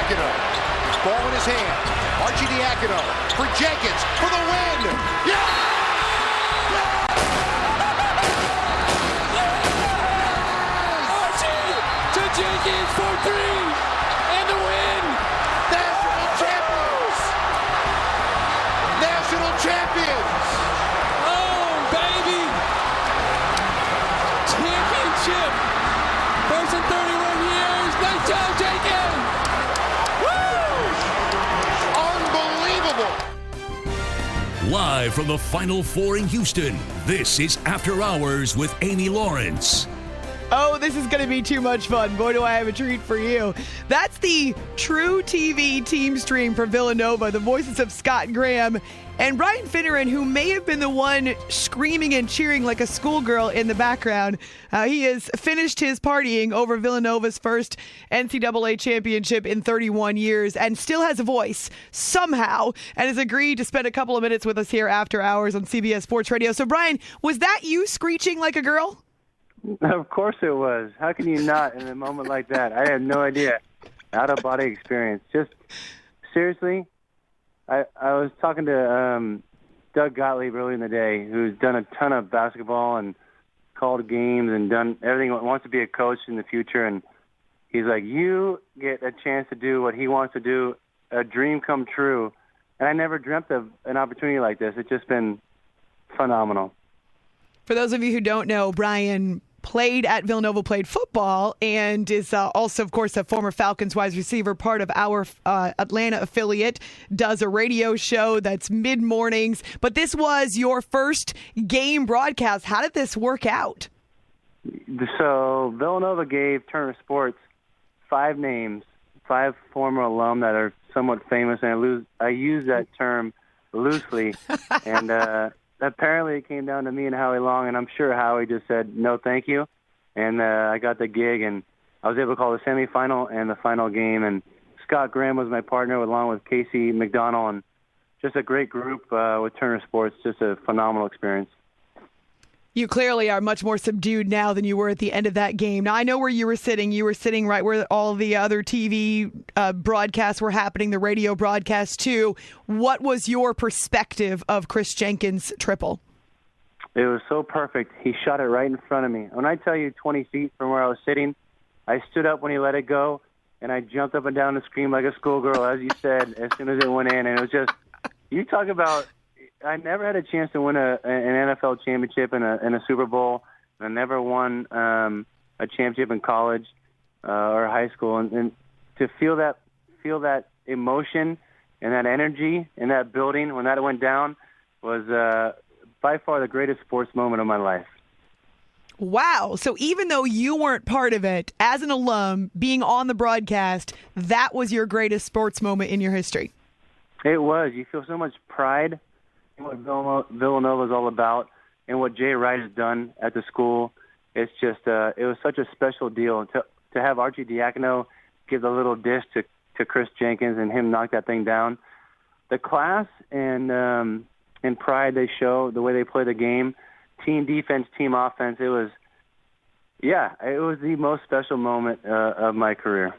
Archidiakono. Ball in his hand. Archidiakono for Jenkins for the win. Yeah! Jenkins for 3 and the win. National champions. National champions. Oh, baby. Championship. First in 31 years. Nice job, Jenkins. Woo! Unbelievable. Live from the Final Four in Houston, this is After Hours with Amy Lawrence. Oh, this is going to be too much fun. Boy, do I have a treat for you. That's the True TV team stream for Villanova, the voices of Scott Graham and Brian Finneran, who may have been the one screaming and cheering like a schoolgirl in the background. He has finished his partying over Villanova's first NCAA championship in 31 years and still has a voice somehow and has agreed to spend a couple of minutes with us here after hours on CBS Sports Radio. So, Brian, was that you screeching like a girl? Of course it was. How can you not in a moment like that? I had no idea. Out-of-body experience. Just, seriously, I was talking to Doug Gottlieb earlier in the day, who's done a ton of basketball and called games and done everything, wants to be a coach in the future. And he's like, you get a chance to do what he wants to do, a dream come true. And I never dreamt of an opportunity like this. It's just been phenomenal. For those of you who don't know, Brian played at Villanova, played football, and is also, of course, a former Falcons wide receiver, part of our Atlanta affiliate, does a radio show that's mid-mornings. But this was your first game broadcast. How did this work out? So Villanova gave Turner Sports 5 names, 5 former alum that are somewhat famous, and I use that term loosely. And apparently it came down to me and Howie Long, and I'm sure Howie just said, no, thank you. And I got the gig, and I was able to call the semifinal and the final game. And Scott Graham was my partner, along with Casey McDonald, and just a great group with Turner Sports, just a phenomenal experience. You clearly are much more subdued now than you were at the end of that game. Now, I know where you were sitting. You were sitting right where all the other TV broadcasts were happening, the radio broadcast too. What was your perspective of Kris Jenkins' triple? It was so perfect. He shot it right in front of me. When I tell you 20 feet from where I was sitting, I stood up when he let it go, and I jumped up and down and screamed like a schoolgirl, as you said, as soon as it went in. And it was just, you talk about, I never had a chance to win an NFL championship and a Super Bowl. I never won a championship in college or high school, and to feel that emotion and that energy in that building when that went down was by far the greatest sports moment of my life. Wow. So even though you weren't part of it, as an alum, being on the broadcast, that was your greatest sports moment in your history. It was. You feel so much pride in what Villanova is all about and what Jay Wright has done at the school. It's just, it was such a special deal to have Archidiakono give the little dish to Kris Jenkins and him knock that thing down. The class and pride they show, the way they play the game, team defense, team offense, it was the most special moment of my career.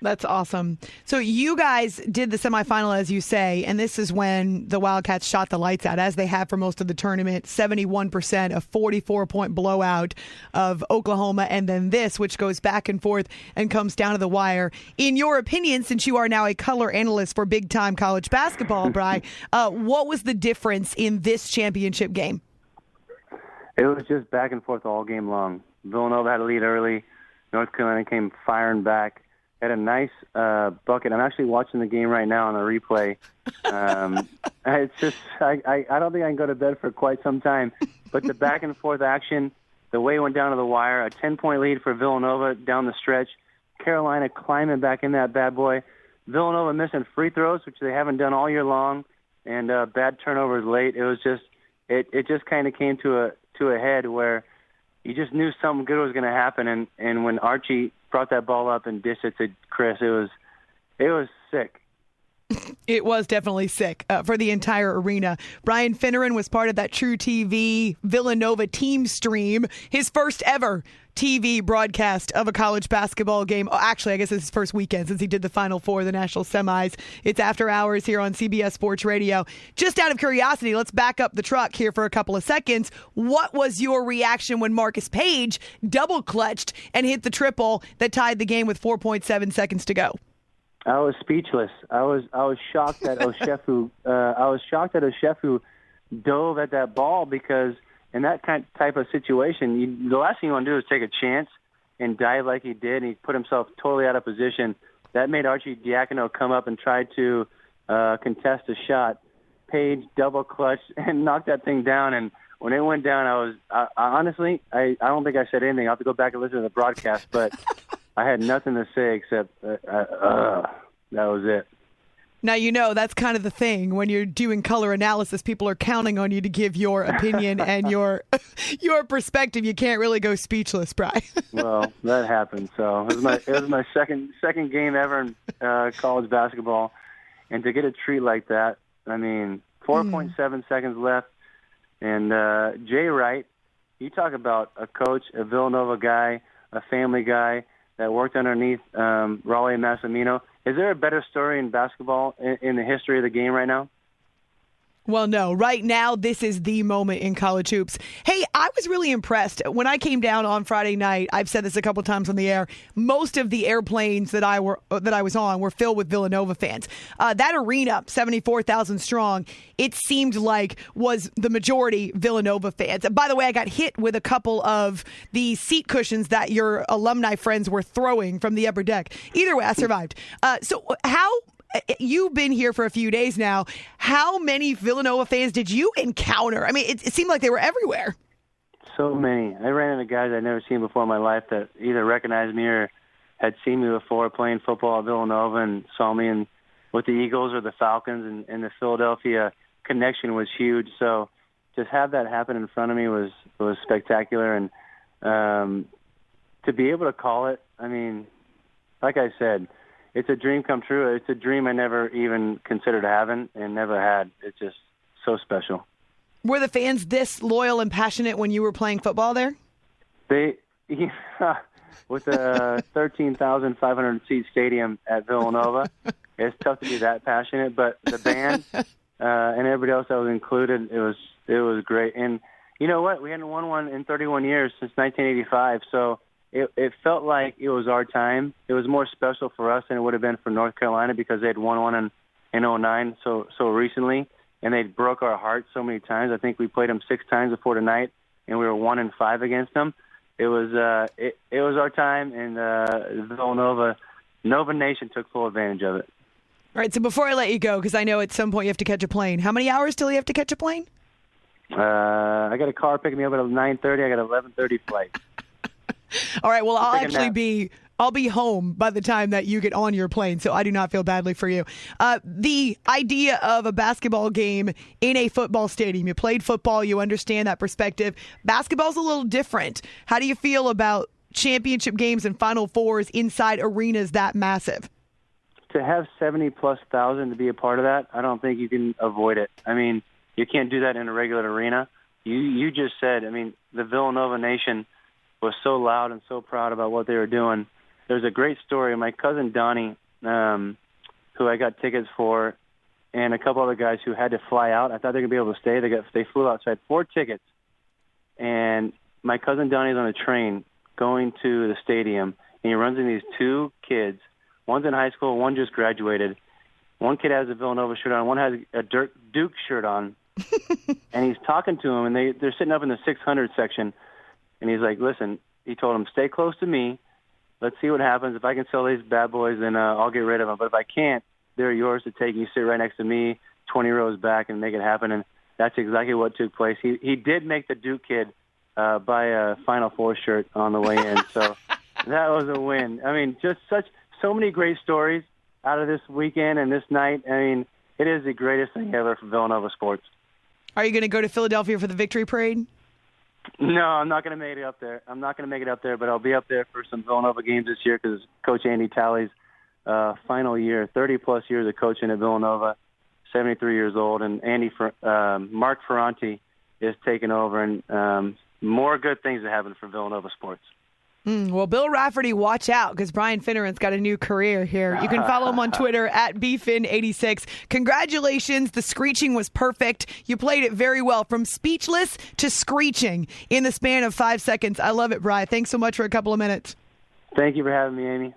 That's awesome. So you guys did the semifinal, as you say, and this is when the Wildcats shot the lights out, as they have for most of the tournament, 71%, a 44-point blowout of Oklahoma, and then this, which goes back and forth and comes down to the wire. In your opinion, since you are now a color analyst for big-time college basketball, Bri, what was the difference in this championship game? It was just back and forth all game long. Villanova had a lead early. North Carolina came firing back. Had a nice bucket. I'm actually watching the game right now on a replay. It's just I don't think I can go to bed for quite some time. But the back and forth action, the way it went down to the wire, a 10-point lead for Villanova down the stretch. Carolina climbing back in that bad boy. Villanova missing free throws, which they haven't done all year long, and bad turnovers late. It was just it just kind of came to a head where you just knew something good was going to happen. And when Archie brought that ball up and dished it to Kris, it was sick. It was definitely sick for the entire arena. Brian Finneran was part of that True TV Villanova team stream, his first ever TV broadcast of a college basketball game. Oh, actually, I guess it's his first weekend since he did the Final Four, the national semis. It's After Hours here on CBS Sports Radio. Just out of curiosity, let's back up the truck here for a couple of seconds. What was your reaction when Marcus Page double clutched and hit the triple that tied the game with 4.7 seconds to go? I was speechless. I was shocked that Oshefu. Dove at that ball, because in that type of situation, the last thing you want to do is take a chance and dive like he did, and he put himself totally out of position. That made Archie Diacono come up and try to contest a shot. Page double clutched and knocked that thing down, and when it went down, I honestly don't think I said anything. I'll have to go back and listen to the broadcast, but I had nothing to say except that was it. Now, that's kind of the thing. When you're doing color analysis, people are counting on you to give your opinion and your perspective. You can't really go speechless, Brian. Well, that happened. So it was my second game ever in college basketball. And to get a treat like that, 4.7 seconds left. And Jay Wright, you talk about a coach, a Villanova guy, a family guy that worked underneath Raleigh Massimino. Is there a better story in basketball in the history of the game right now? Well, no. Right now, this is the moment in college hoops. Hey, I was really impressed. When I came down on Friday night, I've said this a couple times on the air, most of the airplanes that I was on were filled with Villanova fans. That arena, 74,000 strong, it seemed like was the majority Villanova fans. By the way, I got hit with a couple of the seat cushions that your alumni friends were throwing from the upper deck. Either way, I survived. So you've been here for a few days now. How many Villanova fans did you encounter? It seemed like they were everywhere. So many. I ran into guys I'd never seen before in my life that either recognized me or had seen me before playing football at Villanova and saw me with the Eagles or the Falcons, and the Philadelphia connection was huge. So just have that happen in front of me was spectacular. And to be able to call it, like I said, it's a dream come true. It's a dream I never even considered having and never had. It's just so special. Were the fans this loyal and passionate when you were playing football there? With a 13,500 seat stadium at Villanova, it's tough to be that passionate. But the band and everybody else that was included, it was great. And you know what? We hadn't won one in 31 years since 1985. So it felt like it was our time. It was more special for us than it would have been for North Carolina because they had won one in 2009 so recently, and they broke our hearts so many times. I think we played them 6 times before tonight, and we were 1-5 against them. It was our time, and Villanova Nova Nation took full advantage of it. All right, so before I let you go, because I know at some point you have to catch a plane, how many hours till you have to catch a plane? I got a car picking me up at 9:30. I got an 11:30 flight. All right, well, I'll be home by the time that you get on your plane, so I do not feel badly for you. The idea of a basketball game in a football stadium, you played football, you understand that perspective. Basketball's a little different. How do you feel about championship games and Final Fours inside arenas that massive? To have 70-plus thousand to be a part of that, I don't think you can avoid it. You can't do that in a regular arena. You just said, the Villanova Nation was so loud and so proud about what they were doing. There's a great story. My cousin Donnie, who I got tickets for, and a couple other guys who had to fly out. I thought they were going to be able to stay. They flew out. So I had 4 tickets. And my cousin Donnie's on a train going to the stadium, and he runs into these 2 kids. One's in high school, one just graduated. One kid has a Villanova shirt on, one has a Duke shirt on. And he's talking to him, and they're sitting up in the 600 section. And he's like, listen, he told him, stay close to me. Let's see what happens. If I can sell these bad boys, then I'll get rid of them. But if I can't, they're yours to take. You sit right next to me, 20 rows back, and make it happen. And that's exactly what took place. He did make the Duke kid buy a Final Four shirt on the way in. So that was a win. Just so many great stories out of this weekend and this night. It is the greatest thing ever for Villanova sports. Are you going to go to Philadelphia for the victory parade? No, I'm not going to make it up there. But I'll be up there for some Villanova games this year because Coach Andy Talley's final year, 30-plus years of coaching at Villanova, 73 years old, and Mark Ferranti is taking over, and more good things are happening for Villanova sports. Well, Bill Rafferty, watch out, because Brian Finneran's got a new career here. You can follow him on Twitter at BFin86. Congratulations. The screeching was perfect. You played it very well, from speechless to screeching in the span of 5 seconds. I love it, Brian. Thanks so much for a couple of minutes. Thank you for having me, Amy.